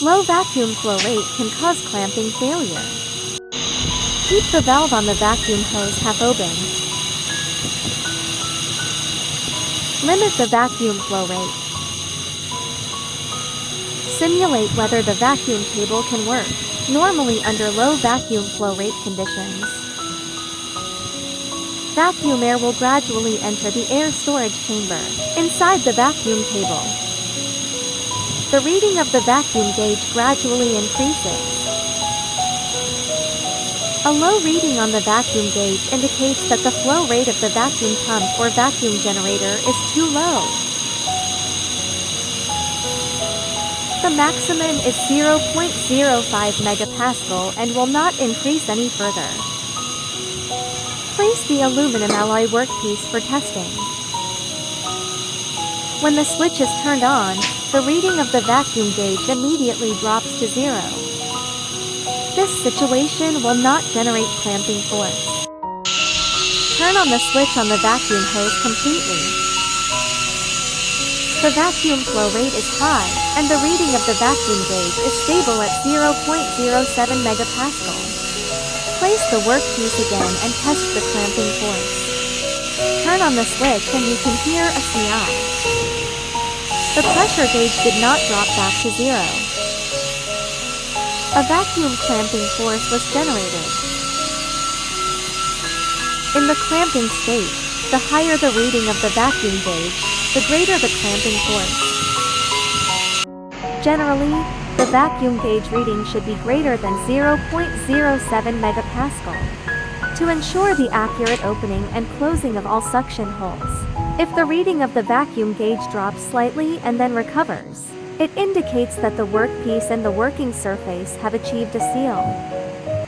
Low vacuum flow rate can cause clamping failure. Keep the valve on the vacuum hose half open. Limit the vacuum flow rate. Simulate whether the vacuum cable can work, normally under low vacuum flow rate conditions. Vacuum air will gradually enter the air storage chamber inside the vacuum cable. The reading of the vacuum gauge gradually increases. A low reading on the vacuum gauge indicates that the flow rate of the vacuum pump or vacuum generator is too low. The maximum is 0.05 megapascal and will not increase any further. Place the aluminum alloy workpiece for testing. When the switch is turned on, the reading of the vacuum gauge immediately drops to 0. This situation will not generate clamping force. Turn on the switch on the vacuum hose completely. The vacuum flow rate is high, and the reading of the vacuum gauge is stable at 0.07 megapascal. Place the workpiece again and test the clamping force. Turn on the switch and you can hear a CI. The pressure gauge did not drop back to 0. A vacuum clamping force was generated. In the clamping state, the higher the reading of the vacuum gauge, the greater the clamping force. Generally, the vacuum gauge reading should be greater than 0.07 megapascal to ensure the accurate opening and closing of all suction holes. If the reading of the vacuum gauge drops slightly and then recovers, it indicates that the workpiece and the working surface have achieved a seal.